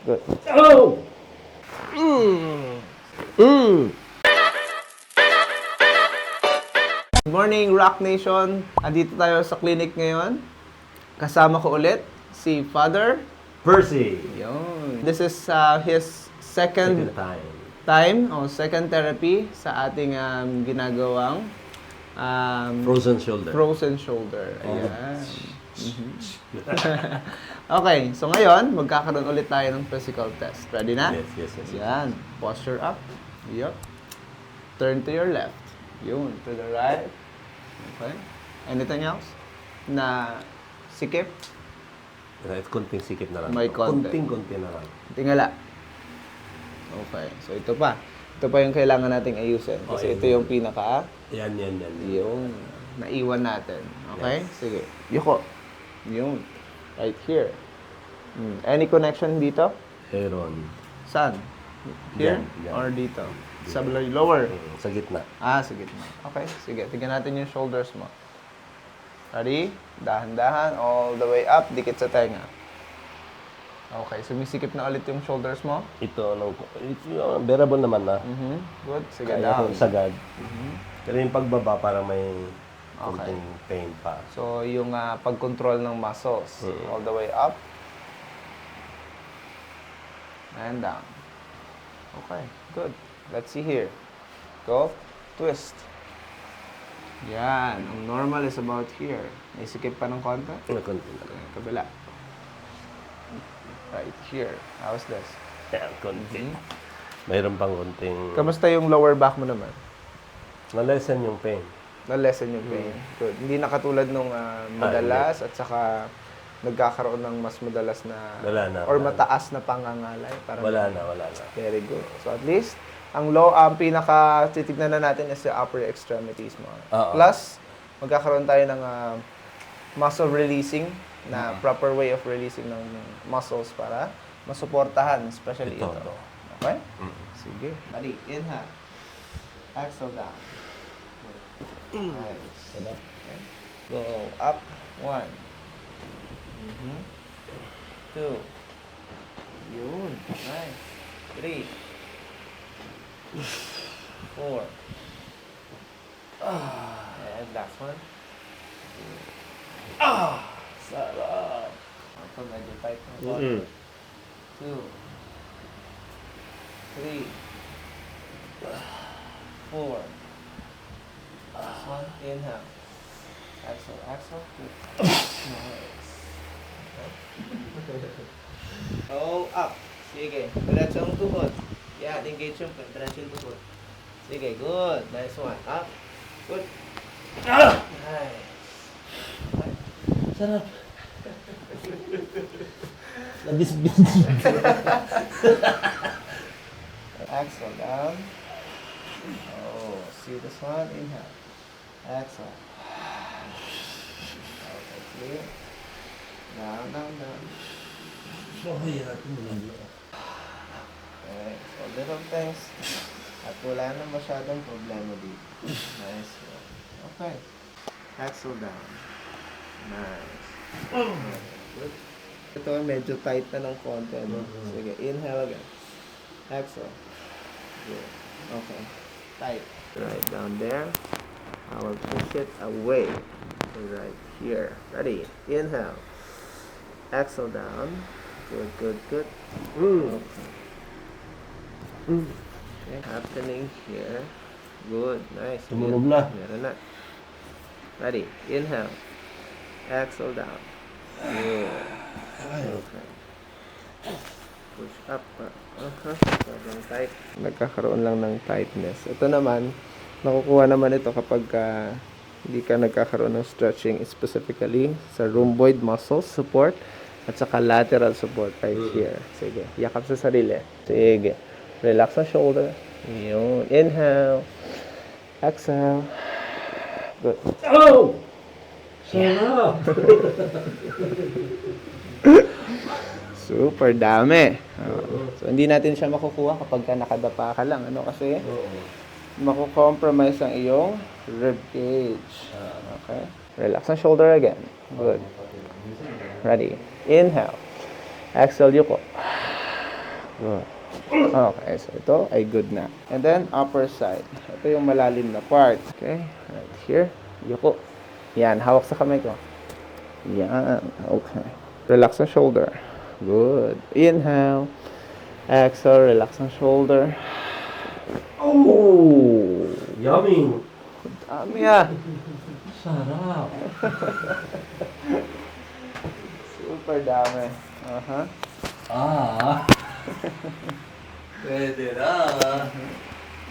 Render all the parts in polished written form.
Good. Oh! Good morning, Rock Nation. Andito tayo sa clinic ngayon. Kasama ko ulit si Father. Percy. Yun. This is his second Second time. second therapy sa ating ginagawang Frozen shoulder. frozen shoulder. Ayan. Okay, so ngayon, magkakaroon ulit tayo ng physical test. Ready na? Yes. Yan. Posture up. Yup. Turn to your left. Yun. To the right. Okay. Anything else? Na sikip? Kahit konting sikip na lang. May konti. Konting-konti na lang. Tingala. Okay. So ito pa. Ito pa yung kailangan nating ayusin. Kasi Okay. ito yung pinaka Yan. yung naiwan natin. Okay? Yes. Sige. Yuko. Yun. Right here. Any connection dito? Heron. Saan? Here? Yan. Or dito? Sa lower? Sa gitna. Sa gitna. Okay, sige. Tignan natin yung shoulders mo. Ready? Dahan-dahan, all the way up, dikit sa tenga. Okay, sumisikip na ulit yung shoulders mo. Ito, bearable naman na. Good. Sige, Kaya down. kong sagad. Pero yung pagbaba, parang may Okay. konting pain pa. So, yung pag-control ng muscles. All the way up. And down. Okay, good. Let's see here. Go. Twist. Yan. Ang normal is about here. May sikip pa ng konti. Konti na Okay, lang. kabila. Right here. How's this? Yan, konti. Mayroon pang konting... Kamusta yung lower back mo naman? Na-lessen yung pain. Na-lessen yung pain. Good. Hindi na katulad nung madalas at saka nagkakaroon ng mas madalas na Wala na, or wala mataas na pangangalay. Parang Wala na. very good. So at least, ang pinaka titignan na natin is the upper extremities mo. Oo. Plus, magkakaroon tayo ng muscle releasing na proper way of releasing ng muscles para masuportahan, especially ito. Ito. Okay? Sige. Bali, inhale. Exhale down. Nice. Okay. Go up. 1. 2. Yun. Nice. 3. 4. And last one. Sarap. Ito medyo tight ng konti. 2. 3. 4. Last one. Inhale. Exhale. Good. Nice. Oh, up. Sige. Diretsong tuhod. Yan, engage yung diretsong tuhod. Sige, good. Nice one. Up. Good. Nice. Okay. Sarap. Nabisbis. Exhale down. Oh, see this one? Inhale. Exhale. Okay, clear. Down. Okay, natin mo lang. Okay, so little things. At wala na masyadong problema dito. Nice one. Okay. Exhale down. Nice. Good. Ito medyo tight na ng konti. No? Sige, inhale again. Exhale. Good. Okay. Tight. Right down there. I will push it away. Right here. Ready? Inhale. Exhale down. Good. Okay. Okay, happening here. Good, nice. Tumunog na. Meron na. Ready, inhale. Exhale down. Good. Okay. Push up. Sobrang tight. Nagkakaroon lang ng tightness. Ito naman, nakukuha naman ito kapag hindi ka nagkakaroon ng stretching specifically sa rhomboid muscles support at saka lateral support right here. Sige, yakap sa sarili. Sige. Relax ang shoulder. Yun. Inhale. Exhale. Good. Oh! Sarap! Super dami. So, hindi natin siya makukuha kapag ka nakadapa ka lang. Ano kasi? Makukompromise ang iyong rib cage. Okay? Relax ang shoulder again. Good. Ready. Inhale. Exhale, yuko. Oh. Okay, so ito ay good na. And then, upper side. Ito yung malalim na part. Okay, right here. Yuko. Yan, hawak sa kamay ko. Yan, okay. Relax ang shoulder. Good. Inhale. Exhale, relax ang shoulder. Oh! Yummy! Dami ah. Sarap! Super dami. Aha. Ah. Pwede na.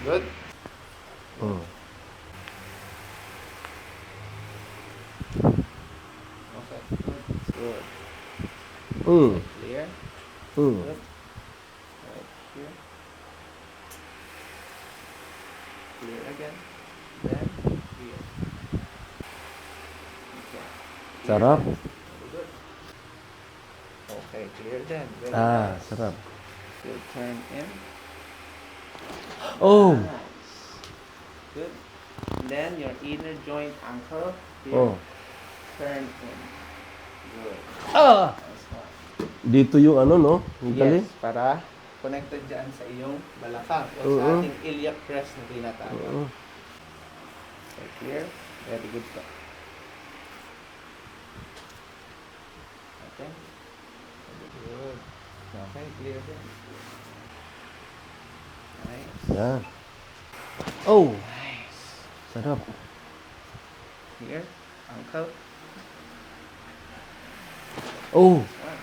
Good. Mm. Okay. Good. Mm. Clear. Mm. Good. Right here. Clear again. Then, here. Okay. Sarap. Good. Okay, clear then. Very Ah, nice. sarap. Good. Turn in. Oh! Nice. Good. Then your inner joint ankle. Here. Oh. Turn in. Good. Ah! Nice one. Dito yung ano, no? Yung tali? Yes, para connected dyan sa iyong balakang o sa Oo. ating iliac crest na tinatawag. Oo. Okay, clear? Very good po. Okay. Good. Okay, clear din. Nice. Yan. Oh! Nice. Sarap. Here, ankle. Oh! Ah.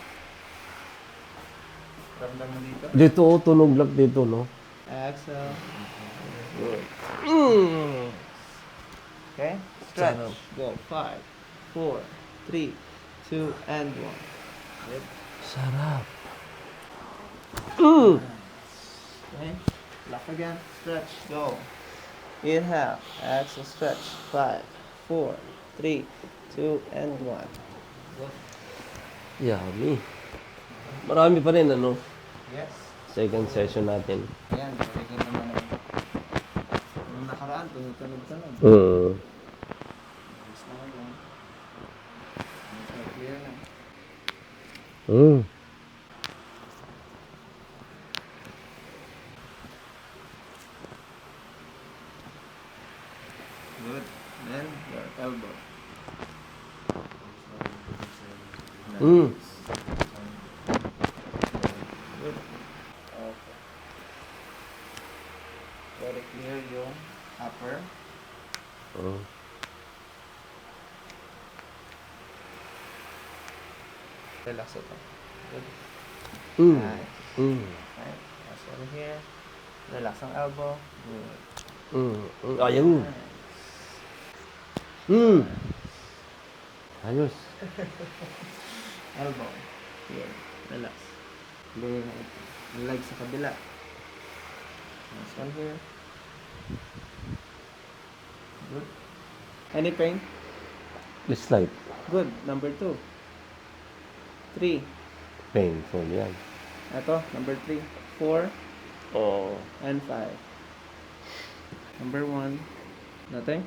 Ramdam mo dito. Dito, oh, tunog lang dito, no? Exhale. Good. Mm. Okay, stretch. Sarap. Go. 5, 4, 3, 2, and 1. Good. Sarap. Mm. Okay. Lock again. Stretch. Go. Inhale. Exhale. Stretch. 5, 4, 3, 2, and 1. Good. Yummy. Marami pa rin, ano? Yes. Second session natin. Ayan. Very good naman. Yung nakaraan, tunog-tunog. Mm. Yes naman yan. Okay, clear na. Mm. Good. Then your elbow. Mm. Good. Okay. Very clear yung upper. Mm. Relax ito. Good. Mm. Nice. Mm. Okay. That's over here. Relax ang elbow. Good. Mm. Mm. Ayun. Nice. Mm. Ayos. Elbow. Here. Relax. Clear na ito. Yung leg sa kabila. This one here. Good. Any pain? Slight. Good. Number 2. 3. Painful yan. Ito. Number 3. 4. Oh. And 5. Number 1. Nothing?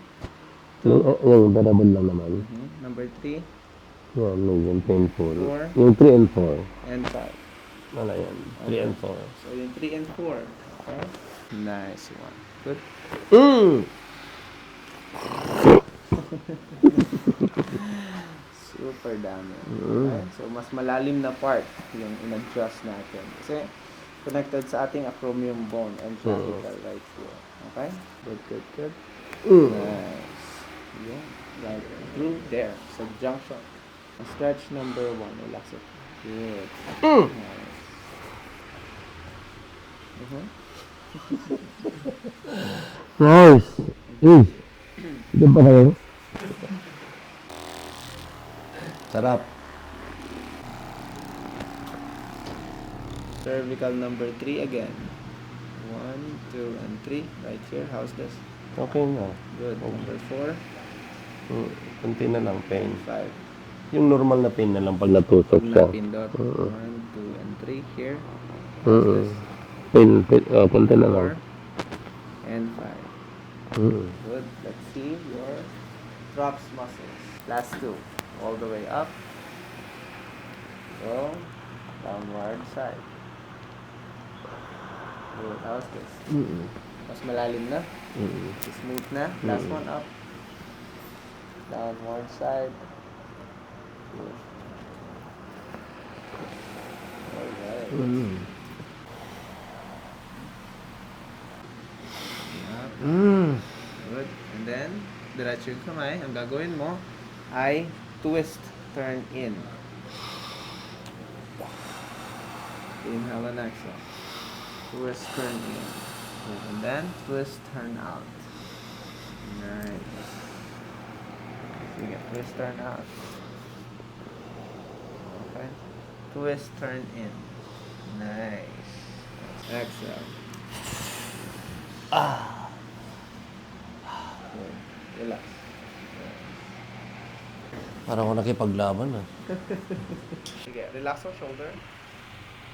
Yung bearable lang naman. Number 3. Yan, yung painful. Four. Yung 3 and 4. And 5. Wala yan. 3 and 4. So yung 3 and 4. Okay. Nice one. Good. Mm. Super dami. Okay? So mas malalim na part yung in-adjust natin. Kasi connected sa ating acromion bone and clavicle right here. Okay? Good, good, good. Mm. Nice. Yun. Right through there. Sa junction. Stretch number 1. Relax it. Good. Mm. Nice. Nice. Mm. Ito pa kayo? Sarap. Cervical number 3 again. 1, 2, and 3. Right here. How's this? Okay na. Good. Number 4 Mm. Kunti na lang pain. and 5. Yung normal na pain na lang pag natusok siya. Napindot. 1, 2, and 3 here. Mm. Pain, kunti na lang. 4 and 5. Mm. Good. Let's see your traps muscles. Last 2. All the way up. Go. Downward side. Good. How's this? Mm-mm. Mas malalim na. Mm-mm. Smooth na. Last Mm. one up. Downward side. Good. Alright. Mm. Yeah. Mm. Good. And then, diretso yung kamay. Ang gagawin mo ay twist, turn in. Inhale and exhale. Twist, turn in. Good. And then, twist, turn out. Nice. Sige, twist, turn out. Okay. Twist, turn in. Nice. Exhale. Good. Relax. Parang ako nakipaglaban ah. Sige, relax ang shoulder.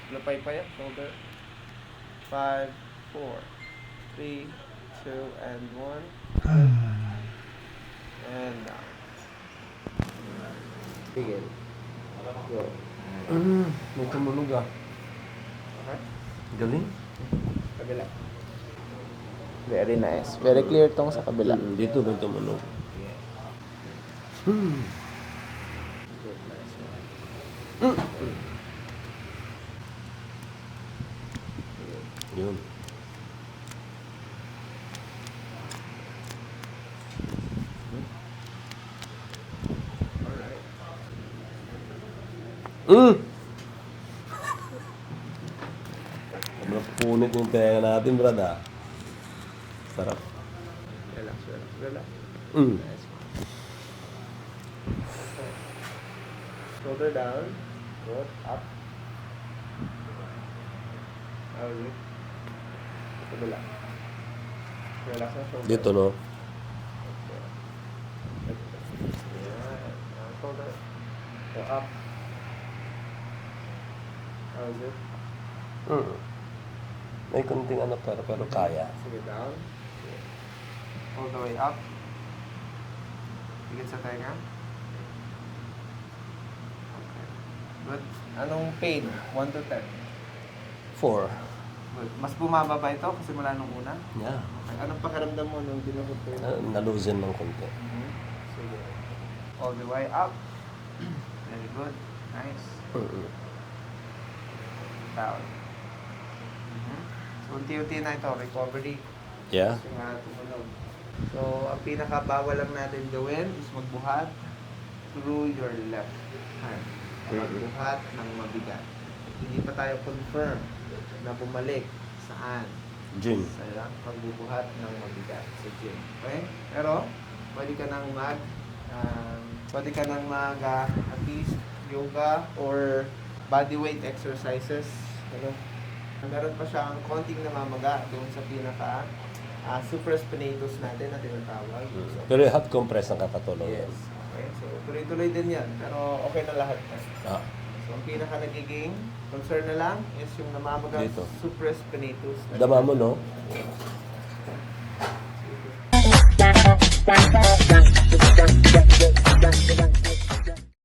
Lapay pa yan, shoulder. 5, 4, 3, 2, and 1. And down. Sige. Go. May tumunog ah. Okay? Galing. Kabila. Very nice. Very clear tong sa kabila. Dito may tumunog. Hmm. Good, nice one. Yun. Alright. Sobrang punit yung tenga natin, brad ah. Sarap. Relax, relax, relax. Mm. Nice one. Okay. Shoulder down. Good. Up. Out. Kabila. Relax ang shoulder. Dito no. Yeah. Shoulder. Go up. How's it? Mm. May kunting ano pero kaya. Sige, down. All the way up. Higit sa tenga. Okay. Good. Anong pain? 1 to 10. 4. Good. Mas bumaba ba ito kasi mula nung una? Yeah. Okay. Anong pakiramdam mo nung dinukot ko yun? Nalusin ng konti. Sige. All the way up. Very good. Nice. Mm-mm. Down. So, unti-unti na ito. Recovery. Yeah. Kasi nga tumunog. So, ang pinakabawal lang natin gawin is magbuhat through your left hand. Magbuhat ng mabigat. Hindi pa tayo confirm na bumalik saan Gym. sa pagbubuhat ng mabigat sa gym. Okay? Pero, pwede ka nang at least yoga or body weight exercises. Ano? Meron pa siyang konting namamaga doon sa pinaka supraspinatus natin na tinatawag. So, Pero hot compress ang kakatulong. yes. Okay, so tuloy-tuloy din yan. Pero okay na lahat. Ah. So, ang pinaka nagiging concern na lang is yung namamaga Dito. supraspinatus. Dama mo no? Bang, bang, bang, bang, bang, bang, bang, bang, bang, bang.